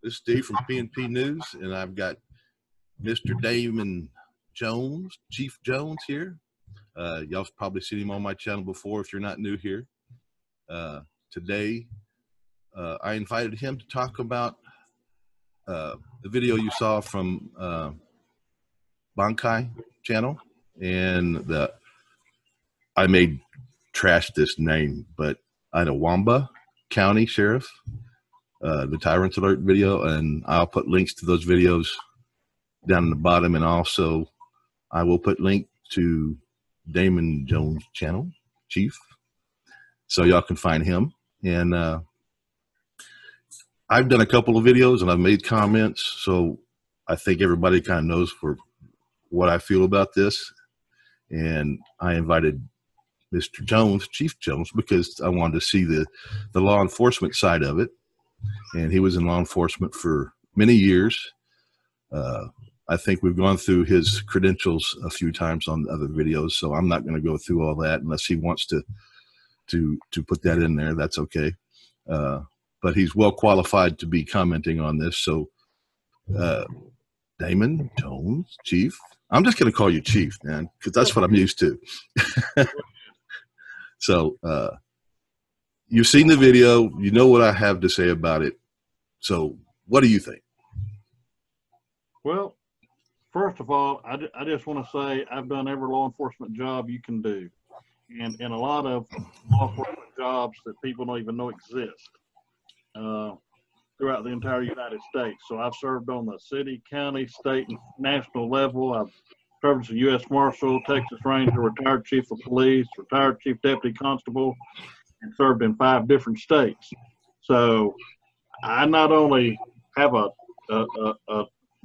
This is Steve from PNP News, and I've got Mr. Damon Jones, Chief Jones here. Y'all have probably seen him on my channel before if you're not new here. Today, I invited him to talk about the video you saw from Bankai channel, and I may trash this name, but Itawamba County Sheriff, the Tyrant alert video, and I'll put links to those videos down in the bottom, and also I will put link to Damon Jones channel, Chief, so y'all can find him. And I've done a couple of videos and I've made comments, so I think everybody kind of knows for what I feel about this. And I invited Mr. Jones, Chief Jones, because I wanted to see the law enforcement side of it. And he was in law enforcement for many years. I think we've gone through his credentials a few times on other videos, so I'm not going to go through all that unless he wants to put that in there. That's okay. But he's well qualified to be commenting on this. So Damon Jones, Chief. I'm just going to call you Chief, man, because that's what I'm used to. So you've seen the video. You know what I have to say about it. So what do you think? Well, first of all, I just want to say I've done every law enforcement job you can do, and a lot of law enforcement jobs that people don't even know exist throughout the entire United States. So I've served on the city, county, state, and national level. I've served as a U.S. Marshal, Texas Ranger, retired Chief of Police, retired Chief Deputy Constable, and served in 5 different states. So I not only have a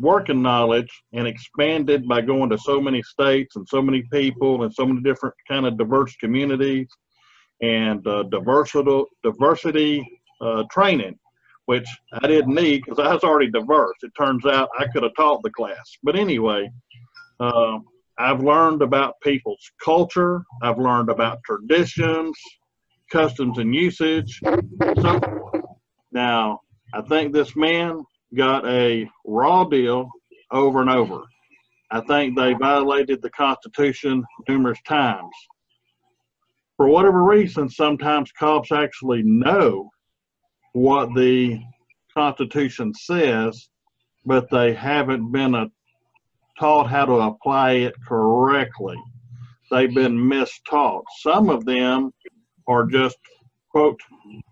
working knowledge and expanded by going to so many states and so many people and so many different kind of diverse communities and diversity training, which I didn't need because I was already diverse. It turns out I could have taught the class. But anyway, I've learned about people's culture. I've learned about traditions, customs and usage, and so forth. Now, I think this man got a raw deal over and over. I think they violated the Constitution numerous times. For whatever reason, sometimes cops actually know what the Constitution says, but they haven't been taught how to apply it correctly. They've been mistaught. Some of them are just, quote,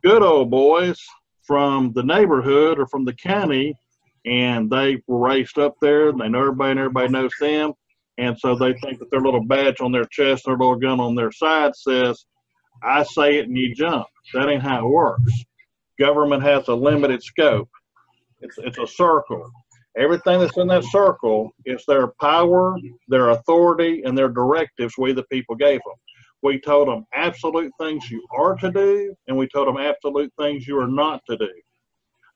good old boys from the neighborhood or from the county, and they were raised up there, and they know everybody, and everybody knows them, and so they think that their little badge on their chest, their little gun on their side says, I say it and you jump. That ain't how it works. Government has a limited scope. It's a circle. Everything that's in that circle is their power, their authority, and their directives we the people gave them. We told them absolute things you are to do, and we told them absolute things you are not to do.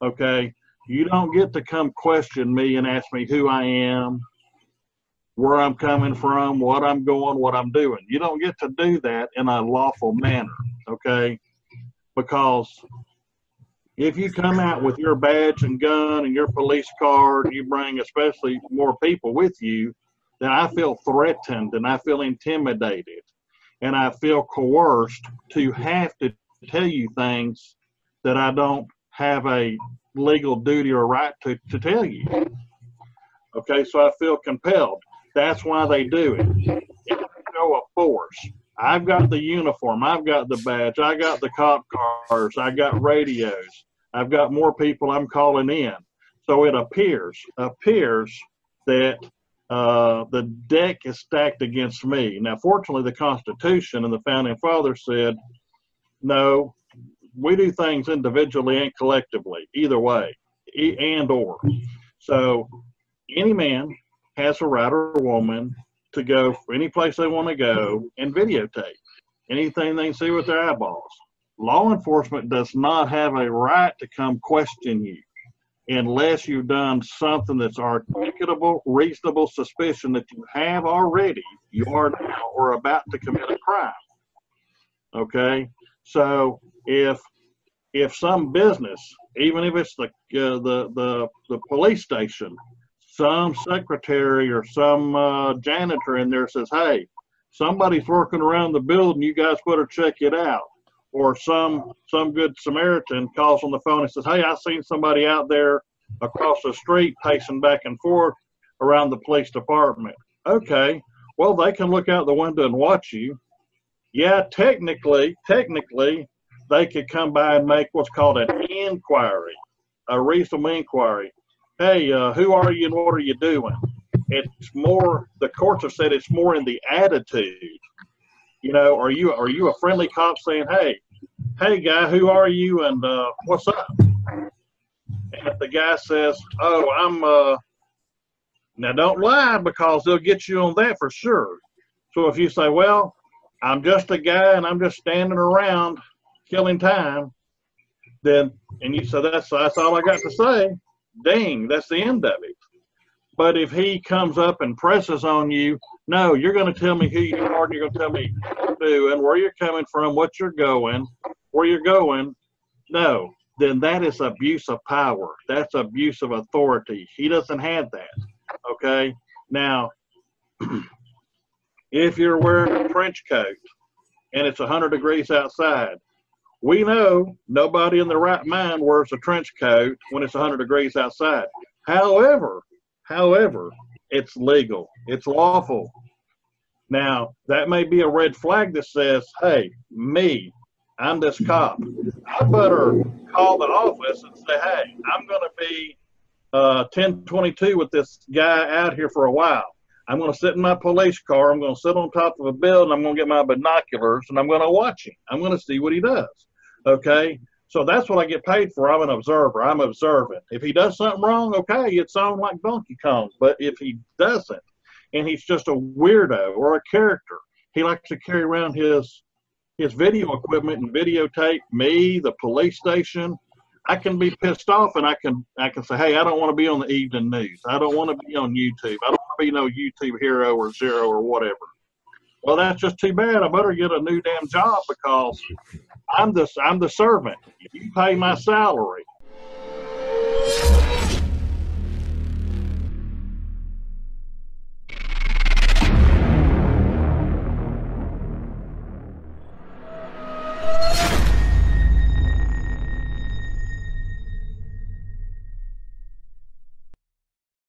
Okay? You don't get to come question me and ask me who I am, where I'm coming from, what I'm going, what I'm doing. You don't get to do that in a lawful manner, okay? Because if you come out with your badge and gun and your police card, you bring especially more people with you, then I feel threatened and I feel intimidated. And I feel coerced to have to tell you things that I don't have a legal duty or right to tell you. Okay, so I feel compelled. That's why they do it. It's a show of force. I've got the uniform. I've got the badge. I got the cop cars. I got radios. I've got more people I'm calling in. So it appears that the deck is stacked against me. Now, fortunately, the Constitution and the Founding Fathers said, no, we do things individually and collectively, either way, and or. So any man has a right or woman to go for any place they want to go and videotape anything they see with their eyeballs. Law enforcement does not have a right to come question you unless you've done something that's articulable, reasonable suspicion that you have already, you are now, or about to commit a crime. Okay? So if if some business, even if it's the police station, some secretary or some janitor in there says, hey, somebody's working around the building, you guys better check it out. Or some good Samaritan calls on the phone and says, hey, I seen somebody out there across the street pacing back and forth around the police department. Okay, well, they can look out the window and watch you. Yeah, technically, they could come by and make what's called an inquiry, a reasonable inquiry. Hey, who are you and what are you doing? It's more, the courts have said it's more in the attitude. You know, are you a friendly cop saying, hey guy, who are you and what's up? And if the guy says, oh, I'm now don't lie, because they'll get you on that for sure. So if you say, well, I'm just a guy and I'm just standing around killing time, then, and you say that's all I got to say, dang, that's the end of it. But if he comes up and presses on you, no, you're going to tell me who you are, and you're going to tell me what you're doing, where you're coming from, what you're going, where you're going, no, then that is abuse of power. That's abuse of authority. He doesn't have that, okay? Now, if you're wearing a trench coat and it's 100 degrees outside, we know nobody in their right mind wears a trench coat when it's 100 degrees outside. However, it's legal. It's lawful. Now, that may be a red flag that says, hey, me, I'm this cop. I better call the office and say, hey, I'm going to be 1022 with this guy out here for a while. I'm going to sit in my police car. I'm going to sit on top of a building. I'm going to get my binoculars, and I'm going to watch him. I'm going to see what he does. Okay? So that's what I get paid for. I'm an observer. I'm observant. If he does something wrong, okay, it's on like Donkey Kong. But if he doesn't, and he's just a weirdo or a character, he likes to carry around his video equipment and videotape me, the police station, I can be pissed off, and I can say, hey, I don't want to be on the evening news. I don't want to be on YouTube. I don't want to be no YouTube hero or zero or whatever. Well, that's just too bad. I better get a new damn job, because I'm the servant. You pay my salary.